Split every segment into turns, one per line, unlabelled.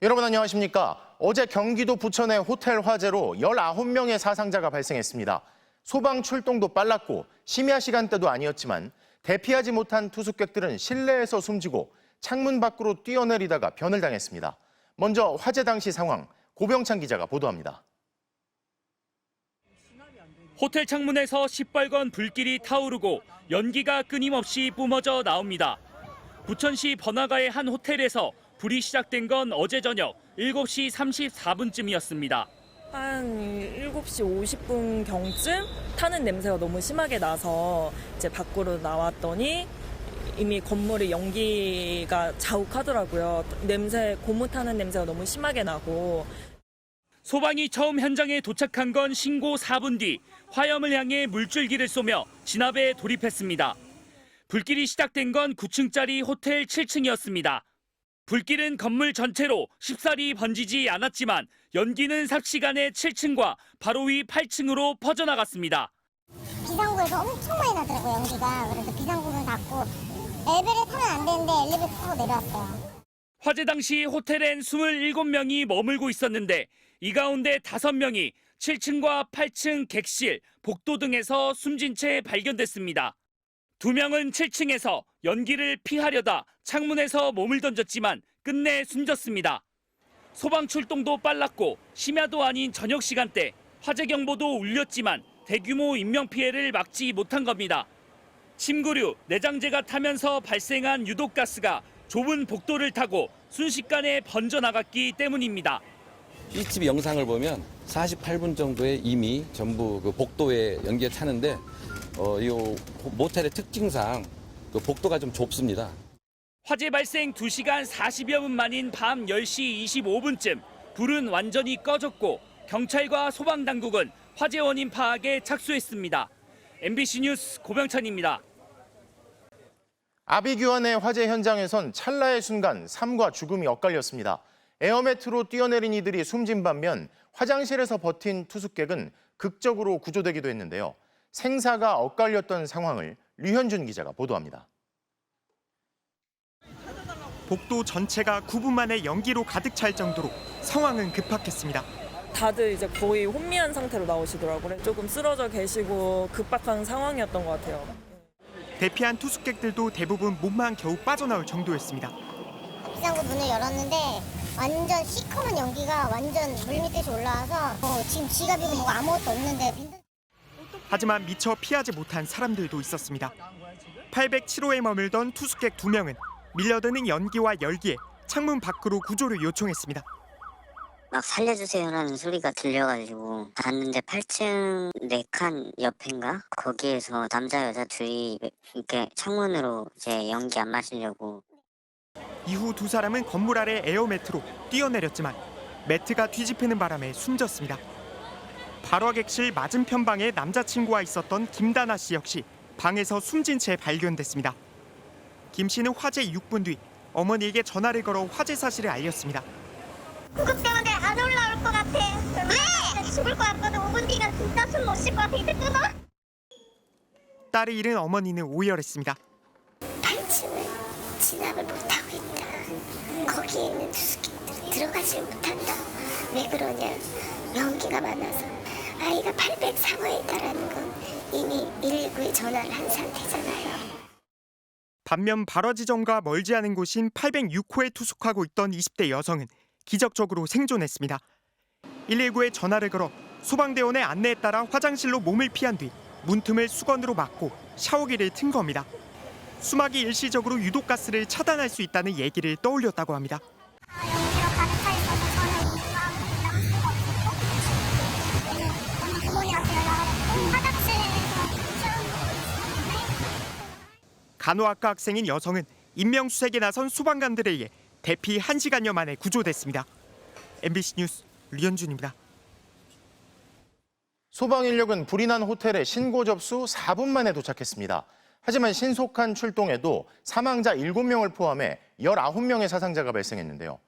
여러분 안녕하십니까? 어제 경기도 부천의 호텔 화재로 19명의 사상자가 발생했습니다. 소방 출동도 빨랐고 심야 시간대도 아니었지만 대피하지 못한 투숙객들은 실내에서 숨지고 창문 밖으로 뛰어내리다가 변을 당했습니다. 먼저 화재 당시 상황, 고병찬 기자가 보도합니다.
호텔 창문에서 시뻘건 불길이 타오르고 연기가 끊임없이 뿜어져 나옵니다. 부천시 번화가의 한 호텔에서 불이 시작된 건 어제 저녁 7시 34분쯤이었습니다.
한 7시 50분경쯤 타는 냄새가 너무 심하게 나서 이제 밖으로 나왔더니 이미 건물의 연기가 자욱하더라고요. 고무 타는 냄새가 너무 심하게 나고.
소방이 처음 현장에 도착한 건 신고 4분 뒤 화염을 향해 물줄기를 쏘며 진압에 돌입했습니다. 불길이 시작된 건 9층짜리 호텔 7층이었습니다. 불길은 건물 전체로 쉽사리 번지지 않았지만 연기는 삽시간에 7층과 바로 위 8층으로 퍼져나갔습니다.
비상구에서 엄청 많이 나더라고요, 연기가. 그래서 비상구는 닫고 엘리베이터 타면 안 되는데 엘리베이터 타고 내려왔어요.
화재 당시 호텔엔 27명이 머물고 있었는데 이 가운데 5명이 7층과 8층 객실, 복도 등에서 숨진 채 발견됐습니다. 2명은 7층에서 연기를 피하려다 창문에서 몸을 던졌지만 끝내 숨졌습니다. 소방 출동도 빨랐고 심야도 아닌 저녁 시간대 화재 경보도 울렸지만 대규모 인명피해를 막지 못한 겁니다. 침구류, 내장재가 타면서 발생한 유독가스가 좁은 복도를 타고 순식간에 번져나갔기 때문입니다.
이 집 영상을 보면 48분 정도에 이미 전부 그 복도에 연기가 차는데 이 모텔의 특징상 그 복도가 좀 좁습니다.
화재 발생 2시간 40여 분 만인 밤 10시 25분쯤 불은 완전히 꺼졌고 경찰과 소방당국은 화재 원인 파악에 착수했습니다. MBC 뉴스 고병찬입니다.
아비규환의 화재 현장에선 찰나의 순간 삶과 죽음이 엇갈렸습니다. 에어매트로 뛰어내린 이들이 숨진 반면 화장실에서 버틴 투숙객은 극적으로 구조되기도 했는데요. 생사가 엇갈렸던 상황을 류현준 기자가 보도합니다.
복도 전체가 9분 만에 연기로 가득 찰 정도로 상황은 급박했습니다.
다들 이제 거의 혼미한 상태로 나오시더라고요. 조금 쓰러져 계시고 급박한 상황이었던 것 같아요.
대피한 투숙객들도 대부분 몸만 겨우 빠져나올 정도였습니다.
비상구 문을 열었는데 완전 시커먼 연기가 완전 물밑에서 올라와서 지금 지갑이고 뭐 아무것도 없는데.
하지만 미처 피하지 못한 사람들도 있었습니다. 807호에 머물던 투숙객 2명은 밀려드는 연기와 열기에 창문 밖으로 구조를 요청했습니다.
막 살려주세요라는 소리가 들려가지고 갔는데 8층 4칸 옆인가? 거기에서 남자 여자 둘이 이렇게 창문으로 이제 연기 안 마시려고.
이후 2사람은 건물 아래 에어매트로 뛰어내렸지만 매트가 뒤집히는 바람에 숨졌습니다. 발화객실 맞은편 방에 남자친구와 있었던 김다나 씨 역시 방에서 숨진 채 발견됐습니다. 김 씨는 화재 6분 뒤 어머니에게 전화를 걸어 화재 사실을 알렸습니다.
구급 때문에 안 올라올 것 같아. 왜? 죽을 것 같거든. 5분 뒤면 진짜 숨 못 쉴 것 같아. 이제 끊어.
딸을 잃은 어머니는 오열했습니다.
8층을 진압을 못하고 있다. 거기에 있는 투숙객들이 들어가지 못한다. 왜 그러냐. 연기가 많아서. 아이가 803호에 있다는 건 이미 119에 전화를 한 상태잖아요.
반면 발화 지점과 멀지 않은 곳인 806호에 투숙하고 있던 20대 여성은 기적적으로 생존했습니다. 119에 전화를 걸어 소방대원의 안내에 따라 화장실로 몸을 피한 뒤 문틈을 수건으로 막고 샤워기를 튼 겁니다. 수막이 일시적으로 유독가스를 차단할 수 있다는 얘기를 떠올렸다고 합니다.
연기가 가득 차 있어서 저는 부모님한테 연락을 화장실에서
간호학과 학생인 여성은 인명수색에 나선 소방관들에 의해 대피 1시간여 만에 구조됐습니다. MBC 뉴스 류현준입니다.
소방 인력은 불이 난 호텔에 신고 접수 4분 만에 도착했습니다. 하지만 신속한 출동에도 사망자 7명을 포함해 19명의 사상자가 발생했는데요.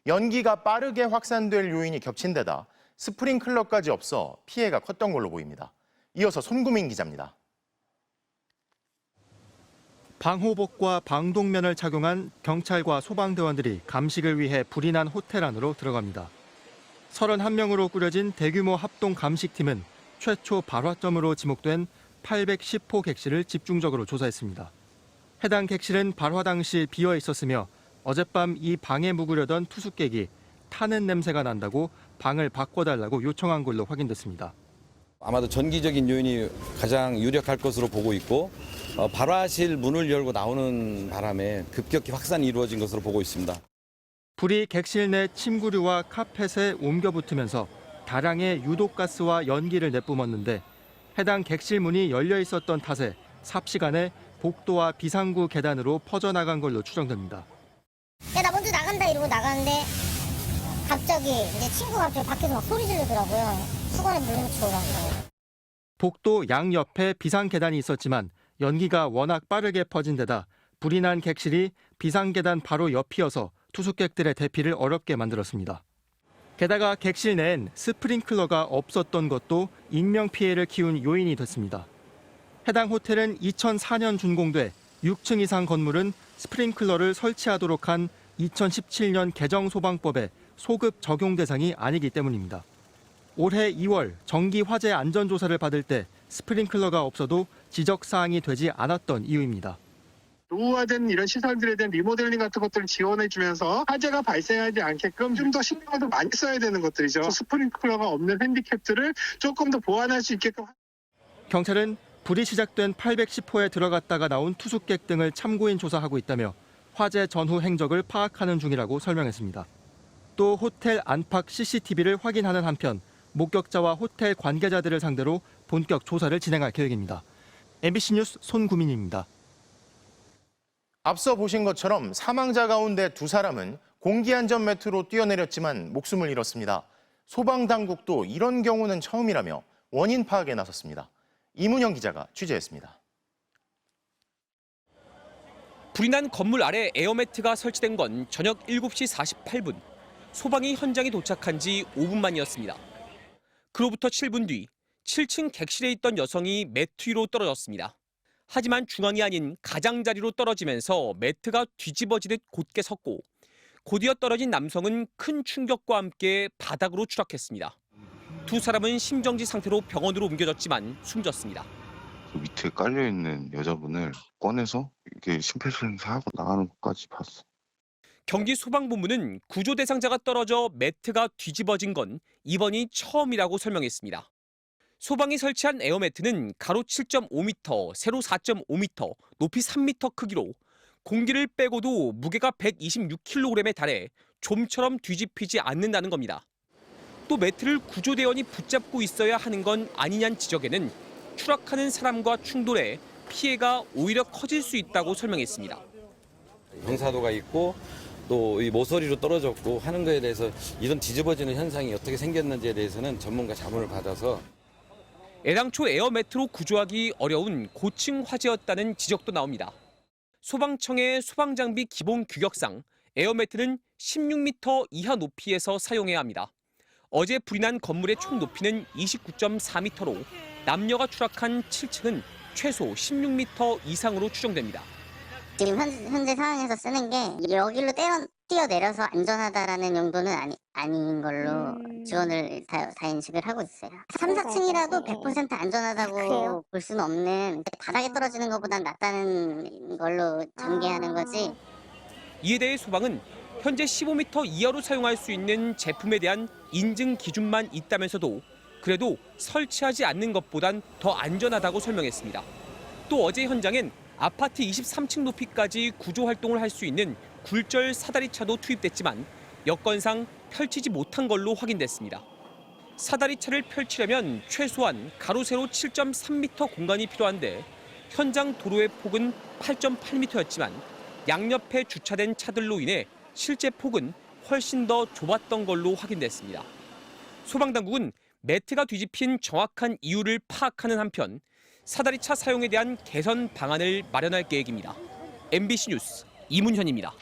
연기가 빠르게 확산될 요인이 겹친 데다 스프링클러까지 없어 피해가 컸던 걸로 보입니다. 이어서 손구민 기자입니다.
방호복과 방독면을 착용한 경찰과 소방대원들이 감식을 위해 불이 난 호텔 안으로 들어갑니다. 31명으로 꾸려진 대규모 합동 감식팀은 최초 발화점으로 지목된 810호 객실을 집중적으로 조사했습니다. 해당 객실은 발화 당시 비어 있었으며 어젯밤 이 방에 묵으려던 투숙객이 타는 냄새가 난다고 방을 바꿔달라고 요청한 걸로 확인됐습니다.
아마도 전기적인 요인이 가장 유력할 것으로 보고 있고 발화실 문을 열고 나오는 바람에 급격히 확산이 이루어진 것으로 보고 있습니다.
불이 객실 내 침구류와 카펫에 옮겨 붙으면서 다량의 유독가스와 연기를 내뿜었는데 해당 객실 문이 열려 있었던 탓에 삽시간에 복도와 비상구 계단으로 퍼져나간 걸로 추정됩니다.
야, 나 먼저 나간다 이러고 나가는데 갑자기 이제 친구가 갑자기 밖에서 막 소리 지르더라고요. 수건에 물 묻혀오라고.
복도 양옆에 비상 계단이 있었지만 연기가 워낙 빠르게 퍼진 데다 불이 난 객실이 비상 계단 바로 옆이어서 투숙객들의 대피를 어렵게 만들었습니다. 게다가 객실 내엔 스프링클러가 없었던 것도 인명피해를 키운 요인이 됐습니다. 해당 호텔은 2004년 준공돼 6층 이상 건물은 스프링클러를 설치하도록 한 2017년 개정 소방법의 소급 적용 대상이 아니기 때문입니다. 올해 2월 정기 화재 안전조사를 받을 때 스프링클러가 없어도 지적사항이 되지 않았던 이유입니다.
노후화된 이런 시설들에 대한 리모델링 같은 것들을 지원해주면서 화재가 발생하지 않게끔 좀 더 신경을 더 많이 써야 되는 것들이죠. 스프링클러가 없는 핸디캡들을 조금 더 보완할 수 있게끔.
경찰은 불이 시작된 810호에 들어갔다가 나온 투숙객 등을 참고인 조사하고 있다며 화재 전후 행적을 파악하는 중이라고 설명했습니다. 또 호텔 안팎 CCTV를 확인하는 한편 목격자와 호텔 관계자들을 상대로 본격 조사를 진행할 계획입니다. MBC 뉴스 손구민입니다.
앞서 보신 것처럼 사망자 가운데 2사람은 공기안전 매트로 뛰어내렸지만 목숨을 잃었습니다. 소방당국도 이런 경우는 처음이라며 원인 파악에 나섰습니다. 이문영 기자가 취재했습니다.
불이 난 건물 아래 에어매트가 설치된 건 저녁 7시 48분. 소방이 현장에 도착한 지 5분 만이었습니다. 그로부터 7분 뒤 7층 객실에 있던 여성이 매트 위로 떨어졌습니다. 하지만 중앙이 아닌 가장자리로 떨어지면서 매트가 뒤집어지듯 곧게 섰고 곧이어 떨어진 남성은 큰 충격과 함께 바닥으로 추락했습니다. 2사람은 심정지 상태로 병원으로 옮겨졌지만 숨졌습니다.
그 밑에 깔려있는 여자분을 꺼내서 이렇게 심폐소생술하고 나가는 것까지 봤어.
경기 소방본부는 구조 대상자가 떨어져 매트가 뒤집어진 건 이번이 처음이라고 설명했습니다. 소방이 설치한 에어매트는 가로 7.5m, 세로 4.5m, 높이 3m 크기로 공기를 빼고도 무게가 126kg에 달해 좀처럼 뒤집히지 않는다는 겁니다. 또 매트를 구조대원이 붙잡고 있어야 하는 건 아니냐는 지적에는 추락하는 사람과 충돌해 피해가 오히려 커질 수 있다고 설명했습니다.
경사도가 있고 또 이 모서리로 떨어졌고 하는 거에 대해서 이런 뒤집어지는 현상이 어떻게 생겼는지에 대해서는 전문가 자문을 받아서
애당초 에어매트로 구조하기 어려운 고층 화재였다는 지적도 나옵니다. 소방청의 소방장비 기본 규격상 에어매트는 16m 이하 높이에서 사용해야 합니다. 어제 불이 난 건물의 총 높이는 29.4m로 남녀가 추락한 7층은 최소 16m 이상으로 추정됩니다.
지금 현재 상황에서 쓰는 게 여기로 뛰어내려서 안전하다라는 용도는 아닌 걸로 지원을 다 인식을 하고 있어요. 3, 4층이라도 100% 안전하다고 볼 수는 없는, 바닥에 떨어지는 것보단 낫다는 걸로 전개하는 거지.
이에 대해 소방은 현재 15m 이하로 사용할 수 있는 제품에 대한 인증 기준만 있다면서도 그래도 설치하지 않는 것보단 더 안전하다고 설명했습니다. 또 어제 현장엔 아파트 23층 높이까지 구조 활동을 할 수 있는 굴절 사다리차도 투입됐지만 여건상 펼치지 못한 걸로 확인됐습니다. 사다리차를 펼치려면 최소한 가로 세로 7.3m 공간이 필요한데 현장 도로의 폭은 8.8m였지만 양옆에 주차된 차들로 인해 실제 폭은 훨씬 더 좁았던 걸로 확인됐습니다. 소방당국은 매트가 뒤집힌 정확한 이유를 파악하는 한편 사다리차 사용에 대한 개선 방안을 마련할 계획입니다. MBC 뉴스 이문현입니다.